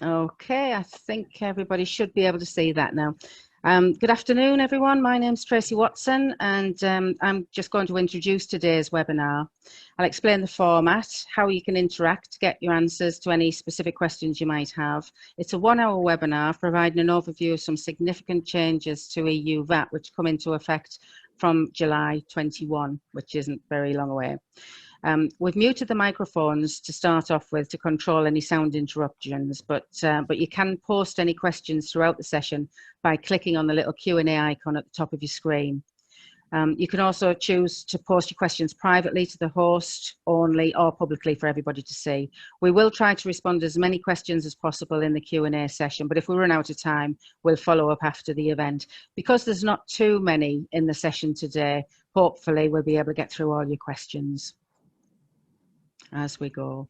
Okay, I think everybody should be able to see that now. Good afternoon, everyone. My name's Tracy Watson, and I'm just going to introduce today's webinar. I'll explain the format, how you can interact to get your answers to any specific questions you might have. It's a 1-hour webinar providing an overview of some significant changes to EU VAT, which come into effect from July 21, which isn't very long away. We've muted the microphones to start off with to control any sound interruptions, but you can post any questions throughout the session by clicking on the little Q&A icon at the top of your screen. You can also choose to post your questions privately to the host only or publicly for everybody to see. We will try to respond to as many questions as possible in the Q&A session, but if we run out of time, we'll follow up after the event. Because there's not too many in the session today, hopefully we'll be able to get through all your questions as we go.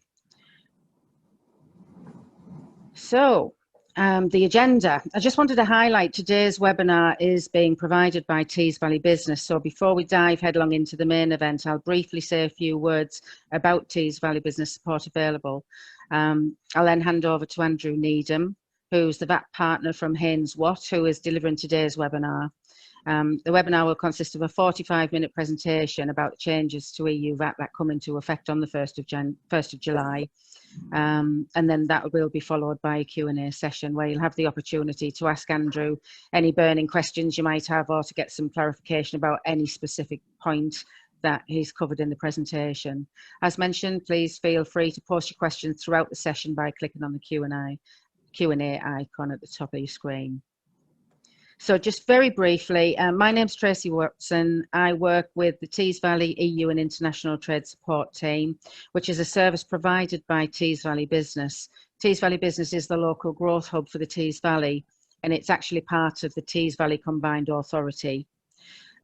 So the agenda, I just wanted to highlight today's webinar is being provided by Tees Valley Business. So before we dive headlong into the main event, I'll briefly say a few words about Tees Valley Business Support Available. I'll then hand over to Andrew Needham, who's the VAT partner from Haines Watts, who is delivering today's webinar. The webinar will consist of a 45-minute presentation about the changes to EU VAT that come into effect on the 1st of July. And then that will be followed by a Q&A session where you'll have the opportunity to ask Andrew any burning questions you might have or to get some clarification about any specific point that he's covered in the presentation. As mentioned, please feel free to post your questions throughout the session by clicking on the Q&A icon at the top of your screen. So just very briefly, my name's Tracy Watson. I work with the Tees Valley EU and International Trade Support Team, which is a service provided by Tees Valley Business. Tees Valley Business is the local growth hub for the Tees Valley, and it's actually part of the Tees Valley Combined Authority.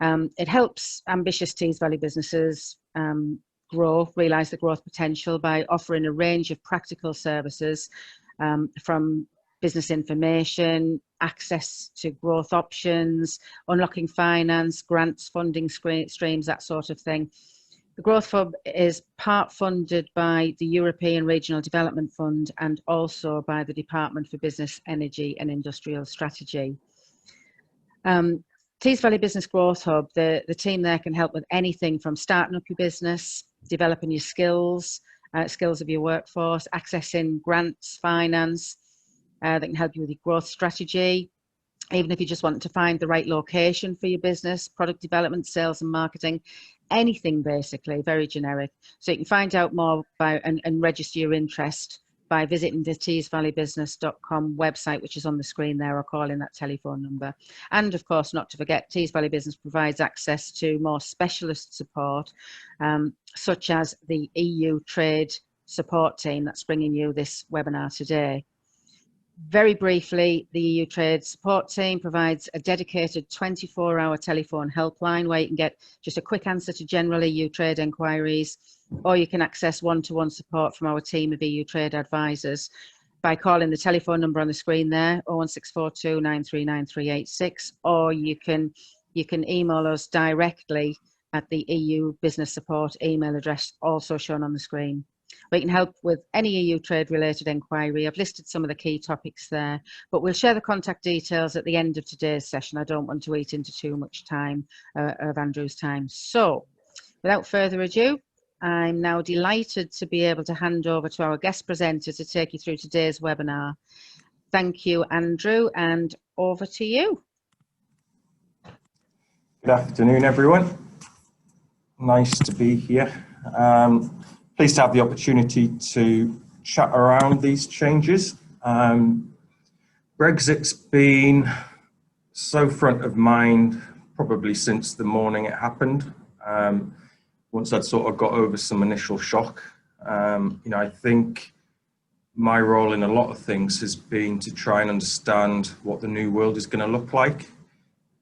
It helps ambitious Tees Valley businesses realise the growth potential by offering a range of practical services from business information, access to growth options, unlocking finance, grants, funding streams, that sort of thing. The Growth Hub is part funded by the European Regional Development Fund and also by the Department for Business, Energy and Industrial Strategy. Tees Valley Business Growth Hub, the team there can help with anything from starting up your business, developing your skills, skills of your workforce, accessing grants, finance, that can help you with your growth strategy. Even if you just want to find the right location for your business, product development, sales and marketing, anything basically, very generic. So you can find out more about and register your interest by visiting the teesvalleybusiness.com website, which is on the screen there, or calling that telephone number. And of course, not to forget, Tees Valley Business provides access to more specialist support, such as the EU Trade Support Team that's bringing you this webinar today. Very briefly, the EU Trade Support Team provides a dedicated 24-hour telephone helpline where you can get just a quick answer to general EU trade enquiries, or you can access one-to-one support from our team of EU trade advisors by calling the telephone number on the screen there, 01642 939386, or you can email us directly at the EU Business Support email address also shown on the screen. We can help with any EU trade related enquiry. I've listed some of the key topics there, but we'll share the contact details at the end of today's session. I don't want to eat into too much time of Andrew's time. So without further ado, I'm now delighted to be able to hand over to our guest presenter to take you through today's webinar. Thank you, Andrew, and over to you. Good afternoon, everyone. Nice to be here. Pleased to have the opportunity to chat around these changes. Brexit's been so front of mind probably since the morning it happened. Once I'd sort of got over some initial shock, I think my role in a lot of things has been to try and understand what the new world is going to look like.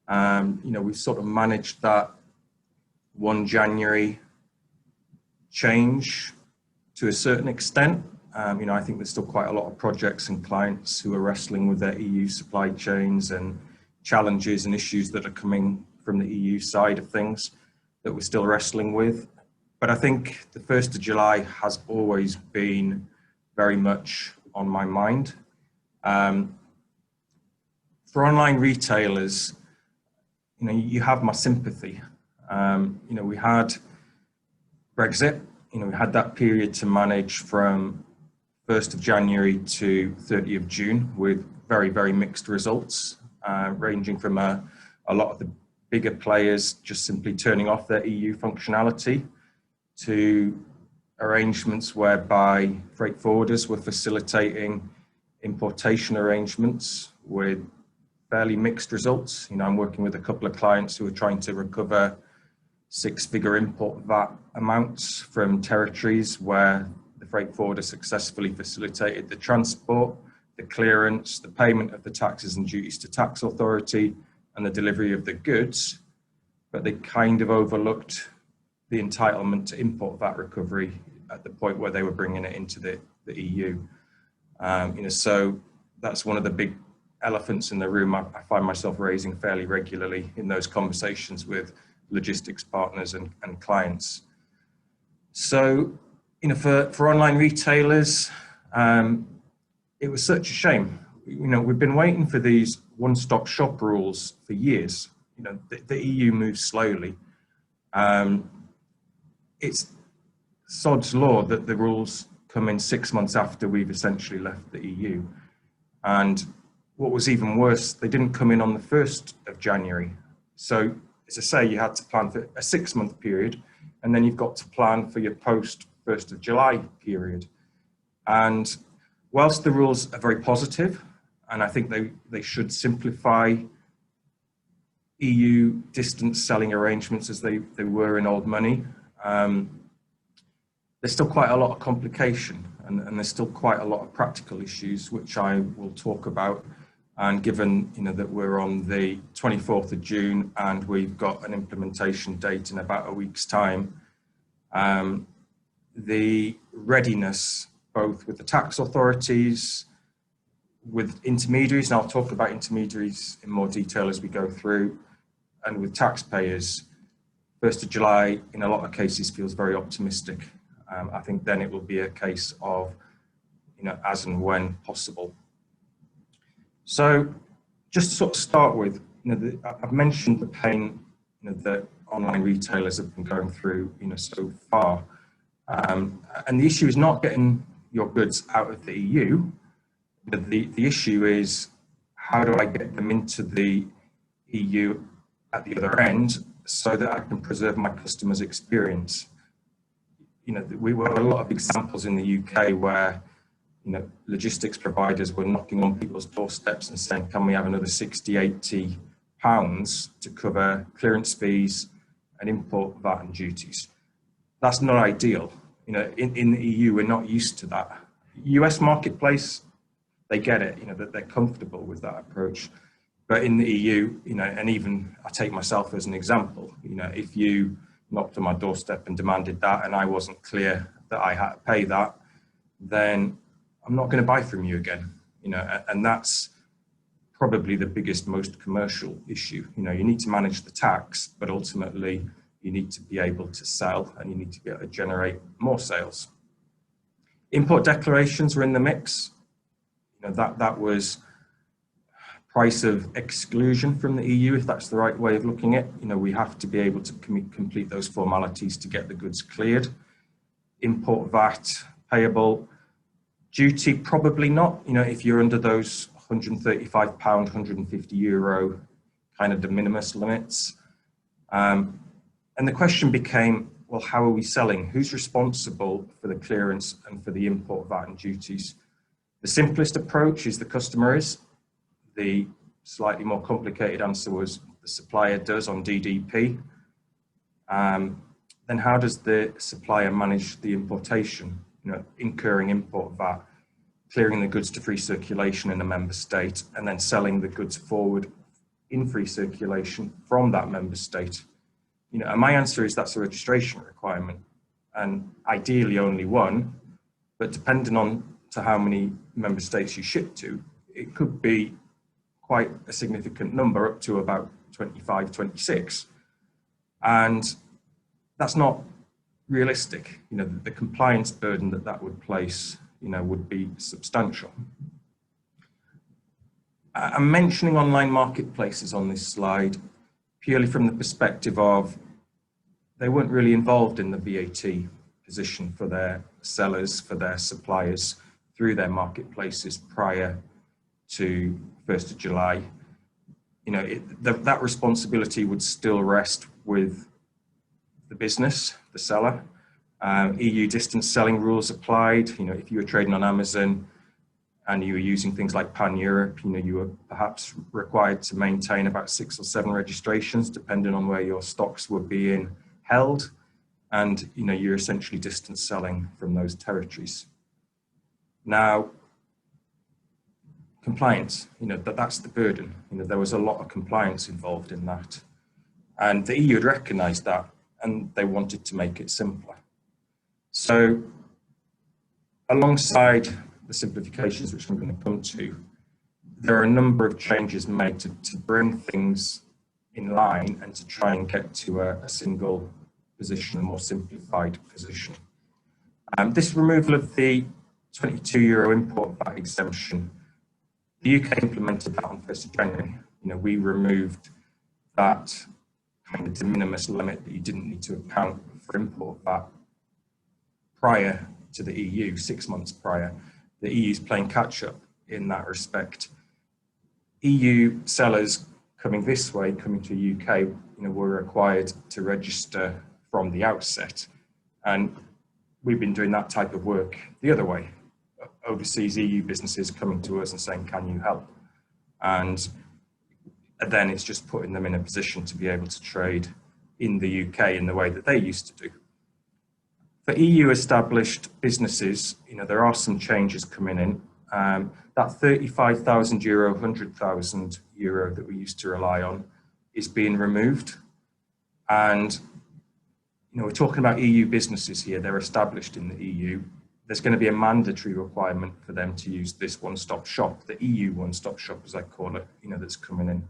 We've sort of managed that 1 January change to a certain extent. I think there's still quite a lot of projects and clients who are wrestling with their EU supply chains and challenges and issues that are coming from the EU side of things that we're still wrestling with. But I think the 1st of July has always been very much on my mind. For online retailers, you have my sympathy. We had Brexit, we had that period to manage from 1st of January to 30th of June with very, very mixed results, ranging from a lot of the bigger players just simply turning off their EU functionality to arrangements whereby freight forwarders were facilitating importation arrangements with fairly mixed results. I'm working with a couple of clients who are trying to recover six-figure import VAT amounts from territories where the freight forwarder successfully facilitated the transport, the clearance, the payment of the taxes and duties to tax authority, and the delivery of the goods, but they kind of overlooked the entitlement to import VAT recovery at the point where they were bringing it into the EU. So that's one of the big elephants in the room I find myself raising fairly regularly in those conversations with logistics partners and clients. So, for online retailers, it was such a shame. We've been waiting for these one-stop shop rules for years. The EU moves slowly. It's sod's law that the rules come in 6 months after we've essentially left the EU. And what was even worse, they didn't come in on the 1st of January. So, as I say, you had to plan for a 6-month period, and then you've got to plan for your post 1st of July period. And whilst the rules are very positive, and I think they should simplify EU distance selling arrangements as they were in old money, there's still quite a lot of complication, and there's still quite a lot of practical issues, which I will talk about. And given that we're on the 24th of June and we've got an implementation date in about a week's time, the readiness both with the tax authorities, with intermediaries, and I'll talk about intermediaries in more detail as we go through, and with taxpayers, 1st of July in a lot of cases feels very optimistic. I think then it will be a case of, as and when possible. So just to sort of start with, I've mentioned the pain that online retailers have been going through, so far. And the issue is not getting your goods out of the EU. The issue is, how do I get them into the EU at the other end so that I can preserve my customers' experience? We have a lot of examples in the UK where logistics providers were knocking on people's doorsteps and saying, can we have another 60, 80 pounds to cover clearance fees and import VAT and duties? That's not ideal. In the EU, we're not used to that. US marketplace, they get it, that they're comfortable with that approach. But in the EU, and even I take myself as an example, if you knocked on my doorstep and demanded that and I wasn't clear that I had to pay that, then I'm not going to buy from you again, and that's probably the biggest, most commercial issue. You need to manage the tax, but ultimately you need to be able to sell and you need to be able to generate more sales. Import declarations were in the mix. That was price of exclusion from the EU, if that's the right way of looking at it. We have to be able to complete those formalities to get the goods cleared. Import VAT payable. Duty, probably not, if you're under those £135, €150 kind of de minimis limits. And the question became, well, how are we selling? Who's responsible for the clearance and for the import VAT and duties? The simplest approach is the customer is. The slightly more complicated answer was the supplier does on DDP. Then how does the supplier manage the importation? Incurring import VAT, clearing the goods to free circulation in a member state, and then selling the goods forward in free circulation from that member state. And my answer is that's a registration requirement, and ideally only one, but depending on to how many member states you ship to, it could be quite a significant number, up to about 25, 26. And that's not realistic. The compliance burden that would place, would be substantial. I'm mentioning online marketplaces on this slide purely from the perspective of they weren't really involved in the VAT position for their sellers, for their suppliers through their marketplaces prior to 1st of July. You know, that responsibility would still rest with the business, the seller. EU distance selling rules applied. You know, if you were trading on Amazon and you were using things like Pan Europe, you know, you were perhaps required to maintain about 6 or 7 registrations, depending on where your stocks were being held. And, you know, you're essentially distance selling from those territories. Now, compliance, you know, that's the burden. You know, there was a lot of compliance involved in that. And the EU had recognized that, and they wanted to make it simpler. So alongside the simplifications, which I'm going to come to, there are a number of changes made to bring things in line and to try and get to a single position, a more simplified position. This removal of the €22 import VAT exemption, the UK implemented that on 1st of January. You know, we removed that kind of de minimis limit that you didn't need to account for import VAT prior to the EU, 6 months prior. The EU is playing catch up in that respect. EU sellers coming this way, coming to the UK, you know, were required to register from the outset. And we've been doing that type of work the other way. Overseas EU businesses coming to us and saying, can you help? And then it's just putting them in a position to be able to trade in the UK in the way that they used to do. For EU established businesses, you know, there are some changes coming in. That €35,000, €100,000 that we used to rely on is being removed. And, you know, we're talking about EU businesses here, they're established in the EU. There's going to be a mandatory requirement for them to use this one-stop shop, the EU one-stop shop, as I call it, you know, that's coming in.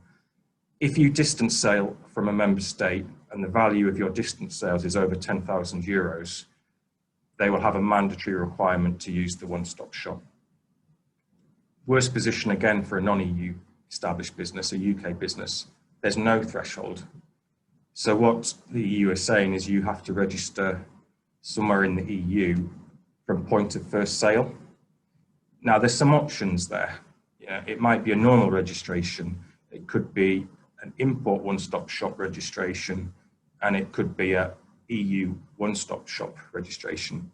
If you distance sale from a member state and the value of your distance sales is over €10,000, they will have a mandatory requirement to use the one-stop shop. Worst position again for a non-EU established business, a UK business, there's no threshold. So what the EU is saying is you have to register somewhere in the EU from point of first sale. Now there's some options there. Yeah, it might be a normal registration, it could be an import one-stop shop registration, and it could be a EU one-stop shop registration.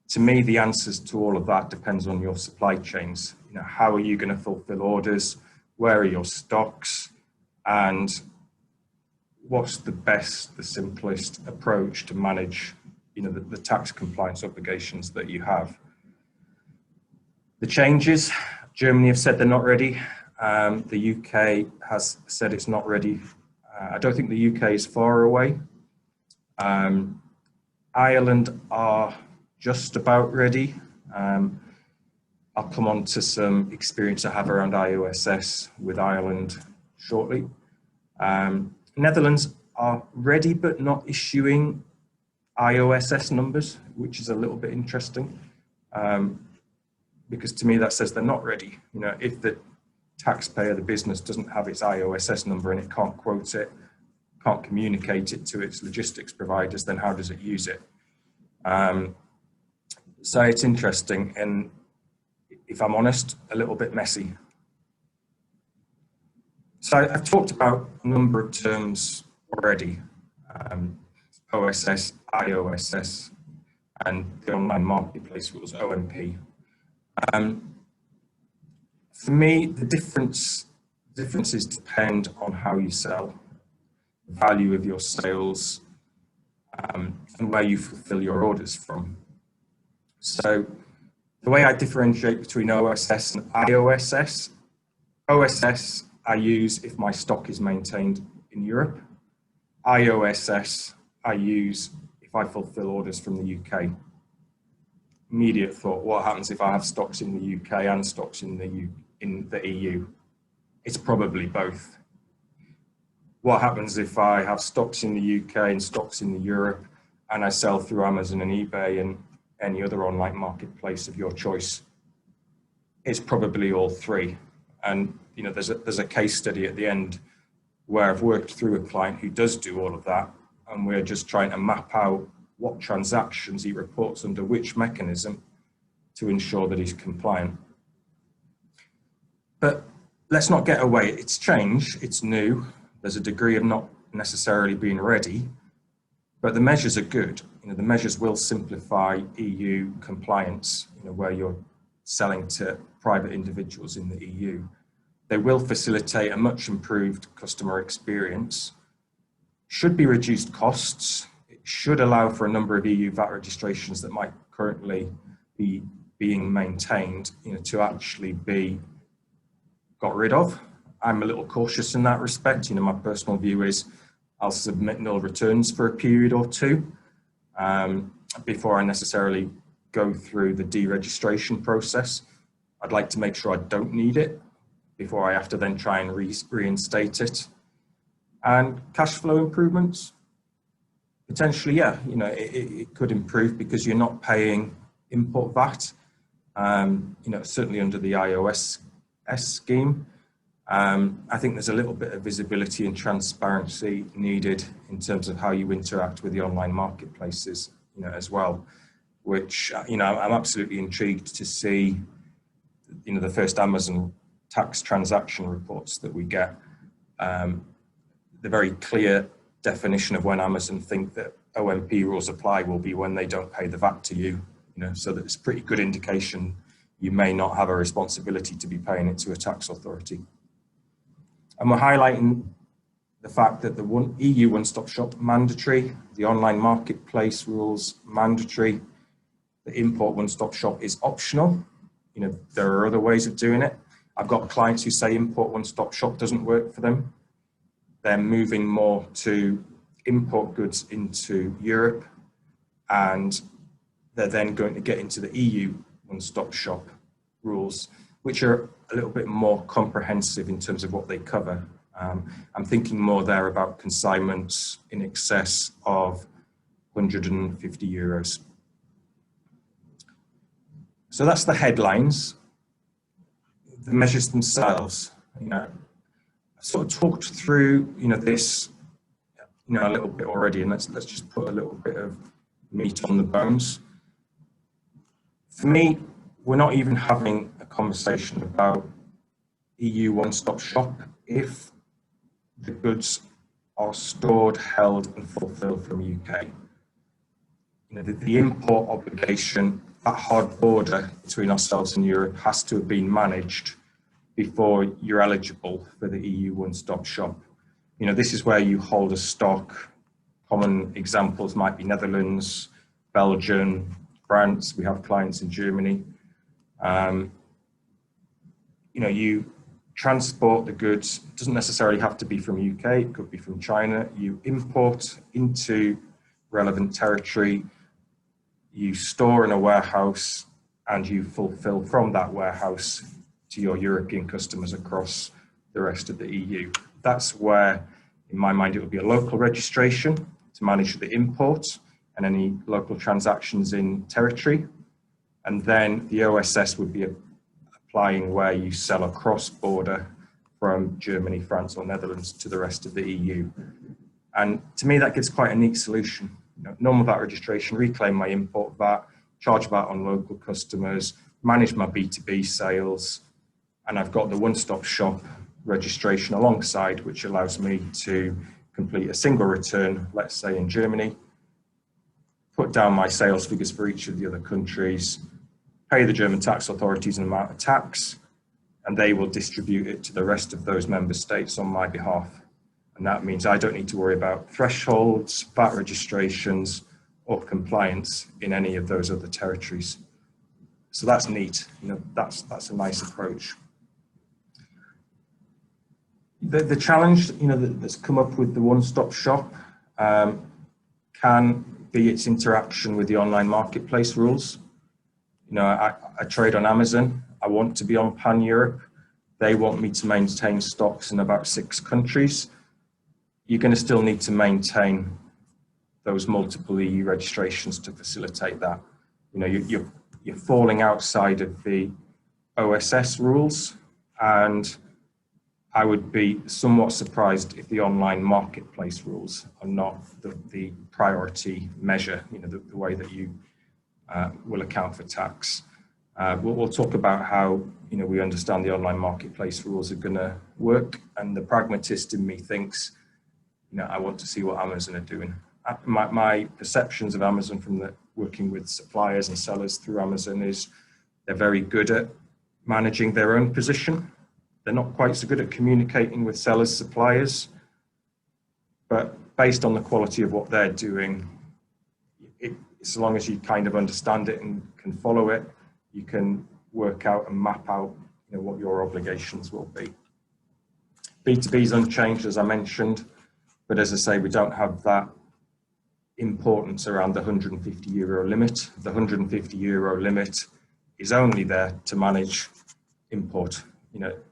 To me, the answers to all of that depends on your supply chains. You know, how are you going to fulfill orders? Where are your stocks? And what's the best, the simplest approach to manage, you know, the tax compliance obligations that you have? The changes, Germany have said they're not ready. The UK has said it's not ready. I don't think the UK is far away. Ireland are just about ready. I'll come on to some experience I have around IOSS with Ireland shortly. Netherlands are ready but not issuing IOSS numbers, which is a little bit interesting, because to me that says they're not ready. You know, if the taxpayer, the business, doesn't have its IOSS number and it can't quote it, can't communicate it to its logistics providers, then how does it use it? So it's interesting, and if I'm honest, a little bit messy. So I've talked about a number of terms already, OSS, IOSS, and the online marketplace rules, OMP. For me, the differences depend on how you sell, the value of your sales, and where you fulfill your orders from. So the way I differentiate between OSS and IOSS, OSS I use if my stock is maintained in Europe. IOSS I use if I fulfill orders from the UK. Immediate thought, what happens if I have stocks in the UK and stocks in the EU? It's probably both. What happens if I have stocks in the UK and stocks in Europe and I sell through Amazon and eBay and any other online marketplace of your choice? It's probably all three. And there's a case study at the end where I've worked through a client who does do all of that, and we're just trying to map out what transactions he reports under which mechanism to ensure that he's compliant. But let's not get away. It's change, it's new. There's a degree of not necessarily being ready, but the measures are good. The measures will simplify EU compliance, where you're selling to private individuals in the EU. They will facilitate a much improved customer experience, should be reduced costs. It should allow for a number of EU VAT registrations that might currently be being maintained, to actually be got rid of. I'm a little cautious in that respect. My personal view is I'll submit null returns for a period or two before I necessarily go through the deregistration process. I'd like to make sure I don't need it before I have to then try and reinstate it. And cash flow improvements, potentially, yeah, it could improve because you're not paying import VAT, certainly under the iOS scheme. I think there's a little bit of visibility and transparency needed in terms of how you interact with the online marketplaces, as well, which, I'm absolutely intrigued to see, the first Amazon tax transaction reports that we get. The very clear definition of when Amazon think that OMP rules apply will be when they don't pay the VAT to you, so that it's a pretty good indication you may not have a responsibility to be paying it to a tax authority. And we're highlighting the fact that the EU one-stop shop mandatory, the online marketplace rules mandatory, the import one-stop shop is optional. There are other ways of doing it. I've got clients who say import one-stop shop doesn't work for them. They're moving more to import goods into Europe, and they're then going to get into the EU one-stop shop rules, which are a little bit more comprehensive in terms of what they cover. I'm thinking more there about consignments in excess of 150 euros. So that's the headlines. The measures themselves, I sort of talked through, this, a little bit already, and let's just put a little bit of meat on the bones. For me, we're not even having a conversation about EU one-stop shop if the goods are stored, held, and fulfilled from UK. The import obligation, that hard border between ourselves and Europe, has to have been managed before you're eligible for the EU one-stop shop. This is where you hold a stock. Common examples might be Netherlands, Belgium, France. We have clients in Germany. You transport the goods. It doesn't necessarily have to be from UK. It could be from China. You import into relevant territory. You store in a warehouse, and you fulfill from that warehouse to your European customers across the rest of the EU. That's where, in my mind, it would be a local registration to manage the import and any local transactions in territory. And then the OSS would be applying where you sell across border from Germany, France, or Netherlands to the rest of the EU. And to me, that gives quite a neat solution. Normal VAT registration, reclaim my import VAT, charge VAT on local customers, manage my B2B sales, and I've got the one-stop shop registration alongside, which allows me to complete a single return, let's say in Germany, put down my sales figures for each of the other countries, pay the German tax authorities an amount of tax, and they will distribute it to the rest of those member states on my behalf. And that means I don't need to worry about thresholds, VAT registrations, or compliance in any of those other territories. So that's neat. That's a nice approach. The challenge, that's come up with the one-stop shop can be its interaction with the online marketplace rules. I trade on Amazon. I want to be on Pan-Europe. They want me to maintain stocks in about 6 countries. You're going to still need to maintain those multiple EU registrations to facilitate that. You're falling outside of the OSS rules, And I would be somewhat surprised if the online marketplace rules are not the priority measure, the way that you will account for tax. We'll talk about how we understand the online marketplace rules are going to work, and the pragmatist in me thinks, I want to see what Amazon are doing. My perceptions of Amazon from working with suppliers and sellers through Amazon is they're very good at managing their own position. They're not quite so good at communicating with sellers, suppliers, but based on the quality of what they're doing, as long as you kind of understand it and can follow it, you can work out and map out what your obligations will be. B2B is unchanged, as I mentioned, but as I say, we don't have that importance around the €150 limit. The €150 limit is only there to manage import.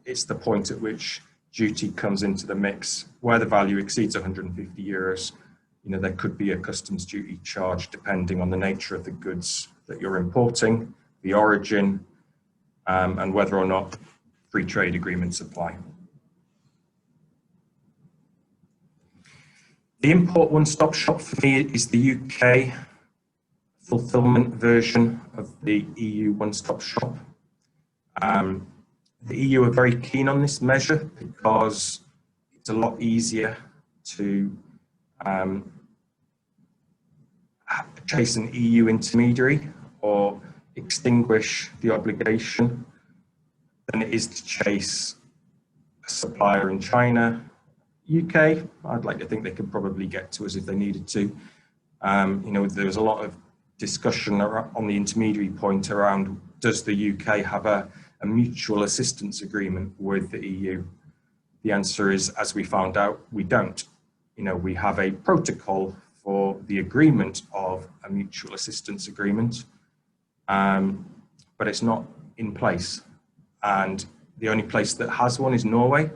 It's the point at which duty comes into the mix. Where the value exceeds €150, there could be a customs duty charge depending on the nature of the goods that you're importing, the origin, and whether or not free trade agreements apply. The import one-stop shop for me is the UK fulfillment version of the EU one-stop shop. The EU are very keen on this measure because it's a lot easier to chase an EU intermediary or extinguish the obligation than it is to chase a supplier in China. UK, I'd like to think they could probably get to us if they needed to. There was a lot of discussion on the intermediary point around, does the UK have a mutual assistance agreement with the EU? The answer is, as we found out, we don't. We have a protocol for the agreement of a mutual assistance agreement, but it's not in place. And the only place that has one is Norway.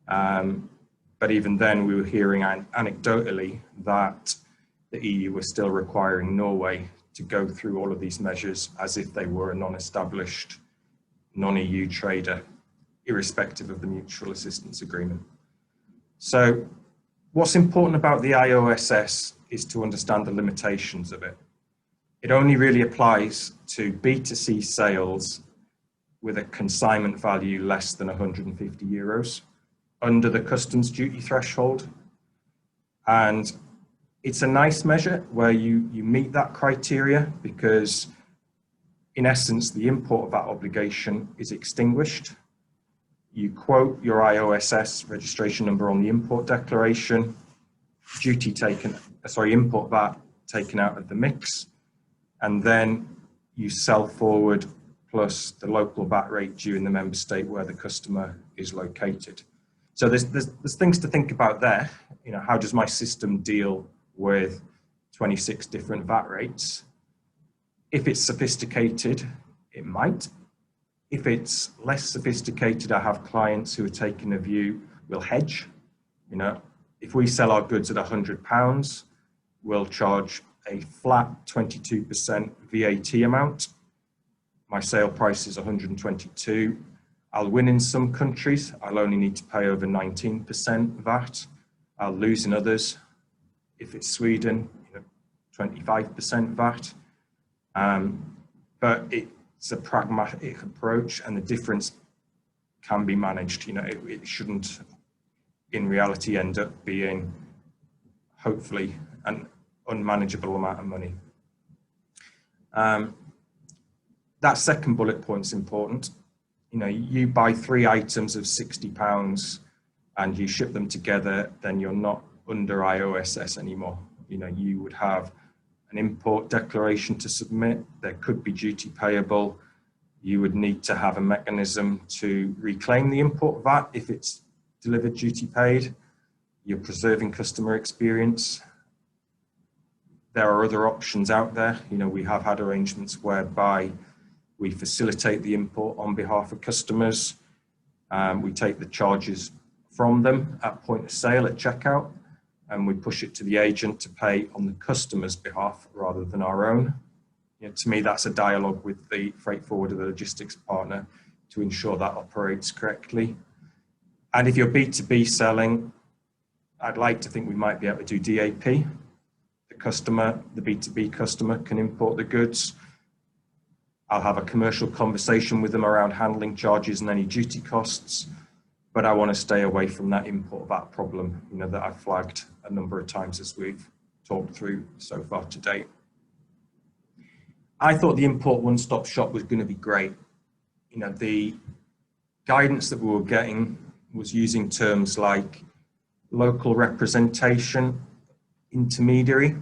But even then, we were hearing anecdotally that the EU was still requiring Norway to go through all of these measures as if they were a non-established, non-EU trader, irrespective of the mutual assistance agreement. So what's important about the IOSS is to understand the limitations of it. It only really applies to B2C sales with a consignment value less than €150 under the customs duty threshold. And it's a nice measure where you meet that criteria because in essence, the import of that obligation is extinguished. You quote your IOSS registration number on the import declaration, import VAT taken out of the mix, and then you sell forward plus the local VAT rate due in the member state where the customer is located. So there's things to think about there. How does my system deal with 26 different VAT rates? If it's sophisticated, it might. If it's less sophisticated, I have clients who are taking a view, we'll hedge. If we sell our goods at £100, we'll charge a flat 22% VAT amount. My sale price is 122. I'll win in some countries. I'll only need to pay over 19% VAT. I'll lose in others. If it's Sweden, 25% VAT. But it's a pragmatic approach, and the difference can be managed. It shouldn't, in reality, end up being, hopefully, an unmanageable amount of money. That second bullet point's important. You buy 3 items of £60 and you ship them together, then you're not under IOSS anymore. You would have an import declaration to submit. There could be duty payable. You would need to have a mechanism to reclaim the import VAT if it's delivered duty paid. You're preserving customer experience. There are other options out there. We have had arrangements whereby we facilitate the import on behalf of customers. We take the charges from them at point of sale at checkout, and we push it to the agent to pay on the customer's behalf rather than our own. To me, that's a dialogue with the freight forwarder, the logistics partner, to ensure that operates correctly. And if you're B2B selling, I'd like to think we might be able to do DAP. The customer, the B2B customer, can import the goods. I'll have a commercial conversation with them around handling charges and any duty costs, but I want to stay away from that import VAT problem, that I've flagged a number of times as we've talked through so far to date. I thought the import one-stop shop was going to be great. The guidance that we were getting was using terms like local representation, intermediary.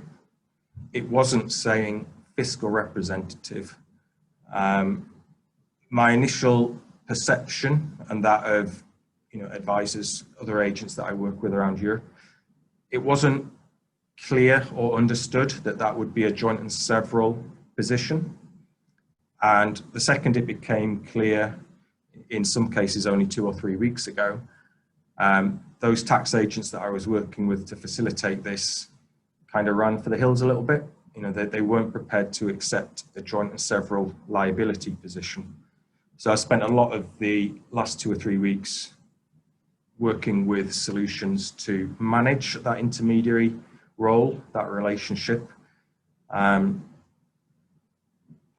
It wasn't saying fiscal representative. My initial perception, and that of advisors, other agents that I work with around Europe, it wasn't clear or understood that that would be a joint and several position. And the second it became clear, in some cases only 2 or 3 weeks ago, those tax agents that I was working with to facilitate this kind of ran for the hills a little bit. They weren't prepared to accept a joint and several liability position. So I spent a lot of the last 2 or 3 weeks working with solutions to manage that intermediary role, that relationship.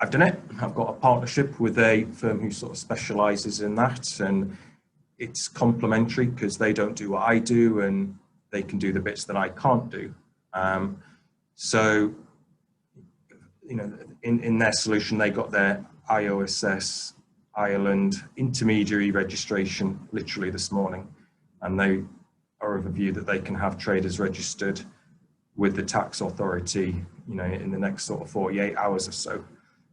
I've done it. I've got a partnership with a firm who sort of specializes in that, and it's complementary because they don't do what I do and they can do the bits that I can't do. So, in their solution, they got their IOSS Ireland intermediary registration literally this morning, and they are of a view that they can have traders registered with the tax authority, in the next sort of 48 hours or so.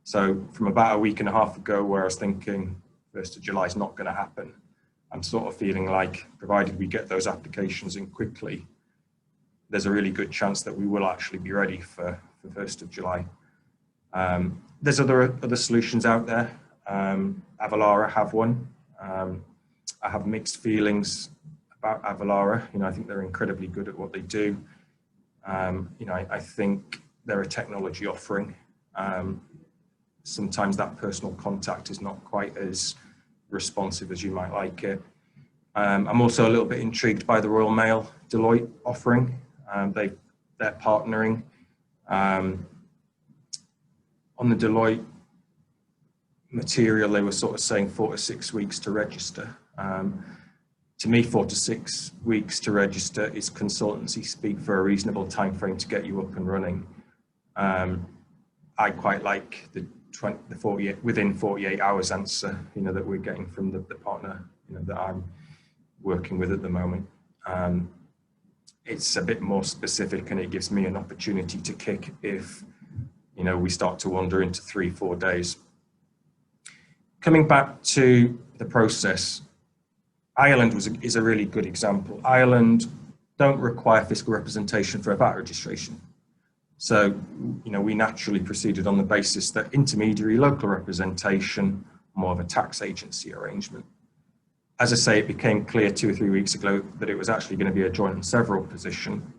So from about a week and a half ago, where I was thinking 1st of July is not going to happen, I'm sort of feeling like, provided we get those applications in quickly, there's a really good chance that we will actually be ready for 1st of July. There's other solutions out there. Avalara have one. I have mixed feelings about Avalara. I think they're incredibly good at what they do. I think they're a technology offering. Sometimes that personal contact is not quite as responsive as you might like it. I'm also a little bit intrigued by the Royal Mail Deloitte offering. They're partnering. On the Deloitte material, they were sort of saying 4 to 6 weeks to register. To me, 4 to 6 weeks to register is consultancy speak for a reasonable time frame to get you up and running. I quite like the 48 within 48 hours answer, that we're getting from the partner, that I'm working with at the moment. It's a bit more specific, and it gives me an opportunity to kick if, we start to wander into 3-4 days. Coming back to the process, Ireland is a really good example. Ireland don't require fiscal representation for a VAT registration. So, we naturally proceeded on the basis that intermediary local representation, more of a tax agency arrangement. As I say, it became clear 2 or 3 weeks ago that it was actually going to be a joint and several position.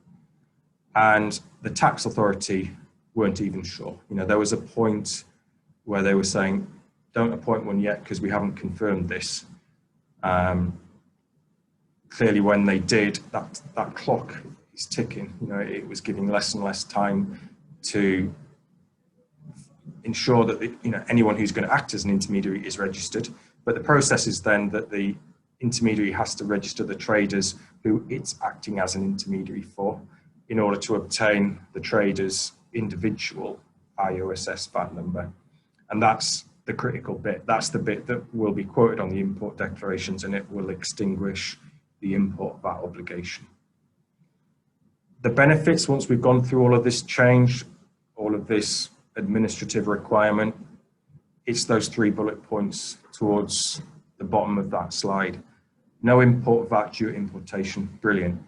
And the tax authority weren't even sure. There was a point where they were saying, don't appoint one yet because we haven't confirmed this. Clearly, when they did, that clock is ticking. It was giving less and less time to ensure that anyone who's going to act as an intermediary is registered. But the process is then that the intermediary has to register the traders who it's acting as an intermediary for, in order to obtain the trader's individual IOSS VAT number. And that's the critical bit. That's the bit that will be quoted on the import declarations, and it will extinguish the import VAT obligation. The benefits, once we've gone through all of this change, all of this administrative requirement, it's those 3 bullet points towards the bottom of that slide. No import VAT due at importation, brilliant.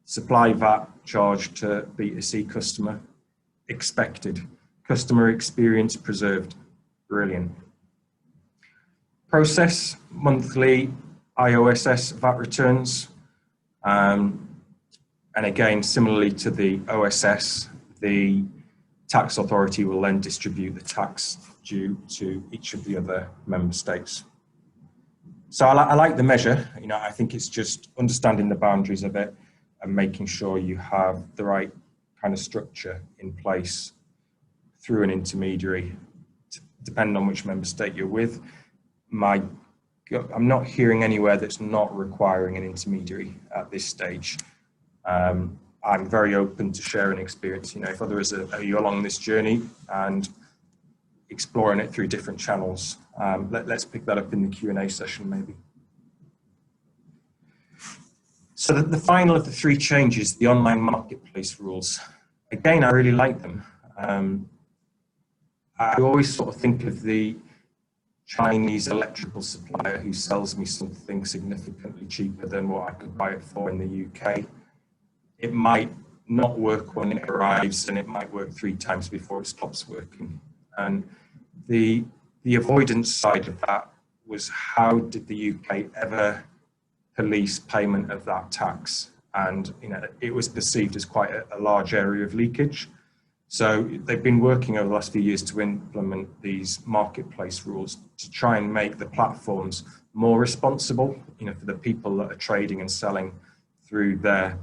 Supply VAT charged to B2C customer, expected. Customer experience preserved, brilliant. Process monthly IOSS VAT returns. And again, similarly to the OSS, the tax authority will then distribute the tax due to each of the other member states. So I like the measure. I think it's just understanding the boundaries of it and making sure you have the right kind of structure in place through an intermediary, depending on which member state you're with. I'm not hearing anywhere that's not requiring an intermediary at this stage. I'm very open to sharing experience. If others are along this journey and exploring it through different channels, let's pick that up in the Q&A session maybe. So the final of the three changes, the online marketplace rules. Again, I really like them. I always sort of think of the Chinese electrical supplier who sells me something significantly cheaper than what I could buy it for in the UK. It might not work when it arrives, and it might work 3 times before it stops working. And the avoidance side of that was, how did the UK ever police payment of that tax? And it was perceived as quite a large area of leakage. So they've been working over the last few years to implement these marketplace rules to try and make the platforms more responsible, for the people that are trading and selling through their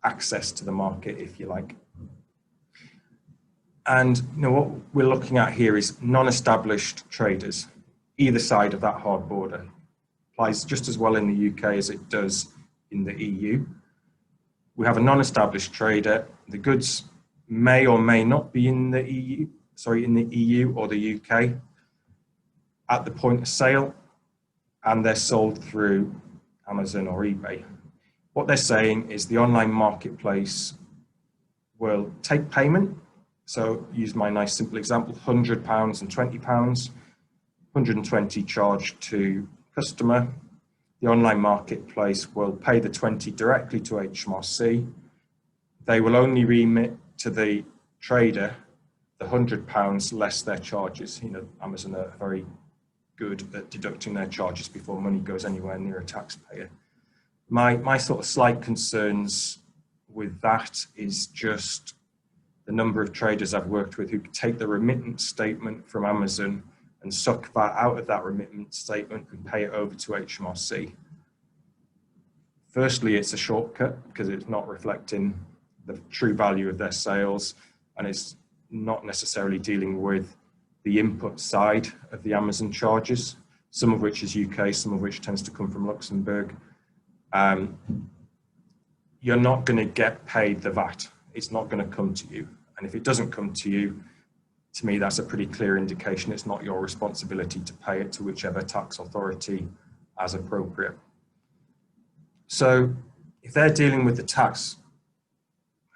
access to the market, if you like. And what we're looking at here is non-established traders, either side of that hard border. Applies just as well in the UK as it does in the EU. We have a non-established trader. The goods may or may not be in the EU or the UK at the point of sale, and they're sold through Amazon or eBay. What they're saying is the online marketplace will take payment. So use my nice simple example, £100 and £20, 120 charged to customer. The online marketplace will pay the 20 directly to HMRC. They will only remit to the trader the £100 less their charges. Amazon are very good at deducting their charges before money goes anywhere near a taxpayer. My sort of slight concerns with that is just the number of traders I've worked with who take the remittance statement from Amazon and suck that out of that remittance statement and pay it over to HMRC. Firstly, it's a shortcut because it's not reflecting the true value of their sales, and it's not necessarily dealing with the input side of the Amazon charges, some of which is UK, some of which tends to come from Luxembourg. You're not going to get paid the VAT. It's not going to come to you. And if it doesn't come to you, to me, that's a pretty clear indication it's not your responsibility to pay it to whichever tax authority as appropriate. So if they're dealing with the tax,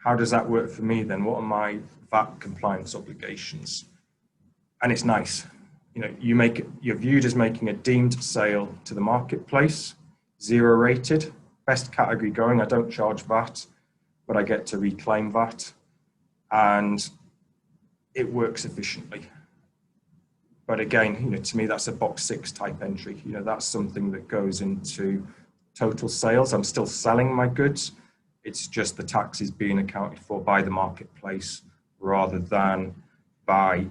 how does that work for me then? What are my VAT compliance obligations? And it's nice. You're viewed as making a deemed sale to the marketplace, 0 rated, best category going. I don't charge VAT, but I get to reclaim VAT, and it works efficiently. But again, to me, that's a box 6 type entry. That's something that goes into total sales. I'm still selling my goods. It's just the tax is being accounted for by the marketplace rather than by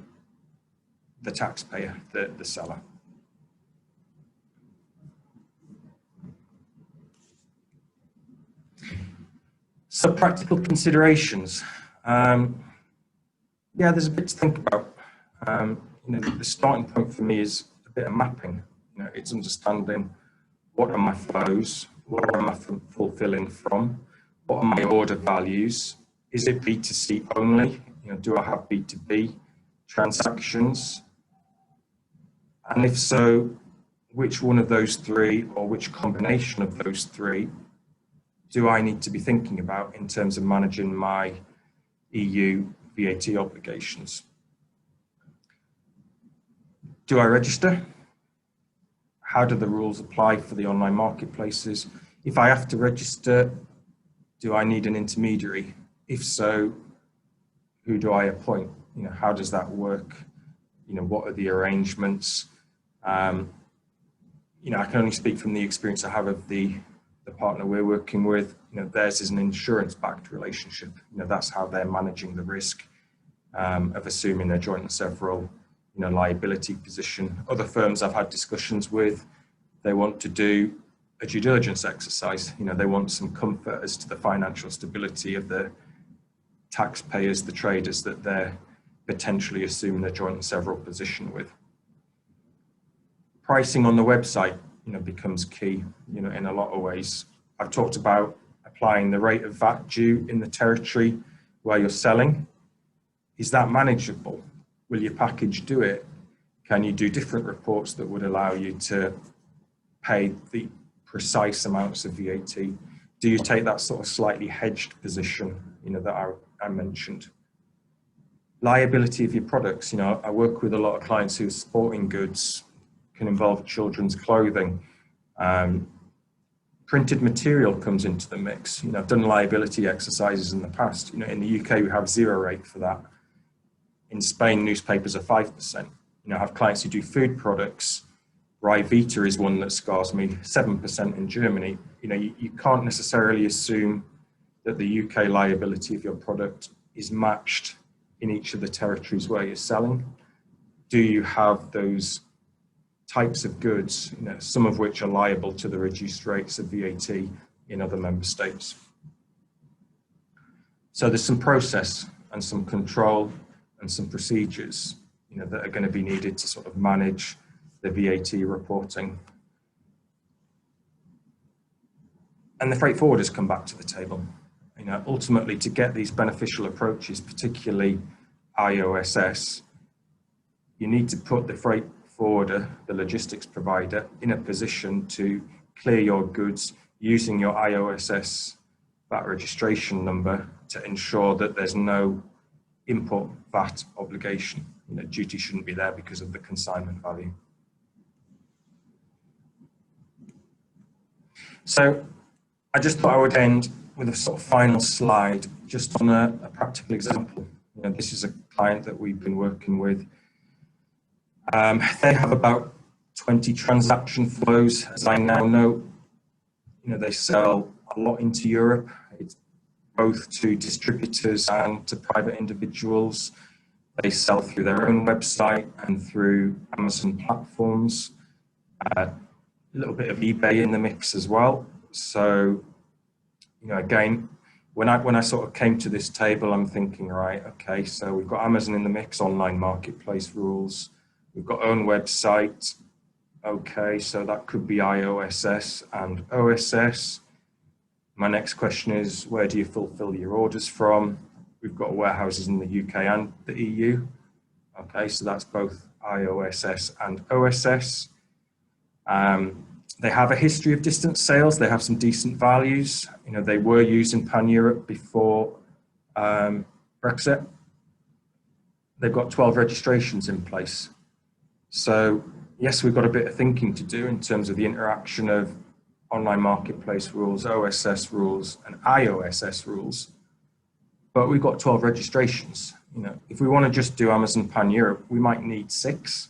the taxpayer, the seller. So practical considerations. Yeah, there's a bit to think about. The starting point for me is a bit of mapping. It's understanding what are my flows, what am I fulfilling from, what are my order values, is it B2C only, do I have B2B transactions, and if so, which one of those 3 or which combination of those 3 do I need to be thinking about in terms of managing my EU VAT obligations? Do I register? How do the rules apply for the online marketplaces? If I have to register, do I need an intermediary? If so, who do I appoint? How does that work? What are the arrangements? I can only speak from the experience I have of the partner we're working with. Theirs is an insurance-backed relationship. That's how they're managing the risk of assuming a joint and several liability position. Other firms I've had discussions with, They want to do a due diligence exercise. They want some comfort as to the financial stability of the taxpayers, the traders that they're potentially assuming a joint and several position with. Pricing on the website, becomes key, in a lot of ways. I've talked about applying the rate of VAT due in the territory where you're selling. Is that manageable? Will your package do it? Can you do different reports that would allow you to pay the precise amounts of VAT? Do you take that sort of slightly hedged position, that I mentioned? Liability of your products. I work with a lot of clients who are sporting goods, can involve children's clothing. Printed material comes into the mix. I've done liability exercises in the past. In the UK, we have 0 rate for that. In Spain, newspapers are 5%. I have clients who do food products. Ryvita is one that scars me, 7% in Germany. You can't necessarily assume that the UK liability of your product is matched in each of the territories where you're selling. Do you have those types of goods, some of which are liable to the reduced rates of VAT in other member states? So there's some process and some control and some procedures, that are going to be needed to sort of manage the VAT reporting. And the freight forwarders come back to the table. Ultimately, to get these beneficial approaches, particularly IOSS, you need to put the freight forwarder, the logistics provider, in a position to clear your goods using your IOSS VAT registration number to ensure that there's no import VAT obligation. Duty shouldn't be there because of the consignment value. So I just thought I would end with a sort of final slide, just on a practical example. This is a client that we've been working with. They have about 20 transaction flows, as I now know. They sell a lot into Europe. It's both to distributors and to private individuals. They sell through their own website and through Amazon platforms. A little bit of eBay in the mix as well. So, again, when I sort of came to this table, I'm thinking, right, okay, so we've got Amazon in the mix, online marketplace rules. We've got own website. Okay, so that could be IOSS and OSS. My next question is, where do you fulfill your orders from? We've got warehouses in the UK and the EU. Okay, so that's both IOSS and OSS. They have a history of distance sales. They have some decent values. They were used in Pan-Europe before Brexit. They've got 12 registrations in place. So yes, we've got a bit of thinking to do in terms of the interaction of online marketplace rules, OSS rules, and IOSS rules. But we've got 12 registrations. If we want to just do Amazon Pan-Europe, we might need 6.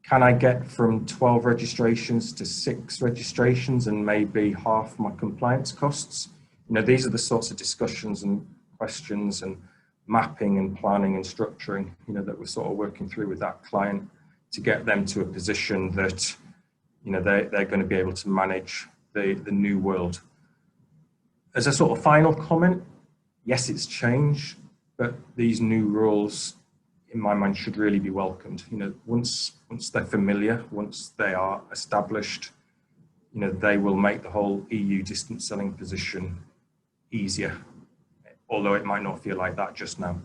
Can I get from 12 registrations to 6 registrations and maybe half my compliance costs? These are the sorts of discussions and questions and mapping and planning and structuring, that we're sort of working through with that client to get them to a position that, they're going to be able to manage the new world. As a sort of final comment, yes, it's changed, but these new rules, in my mind, should really be welcomed. Once they're familiar, once they are established, they will make the whole EU distance selling position easier, although it might not feel like that just now.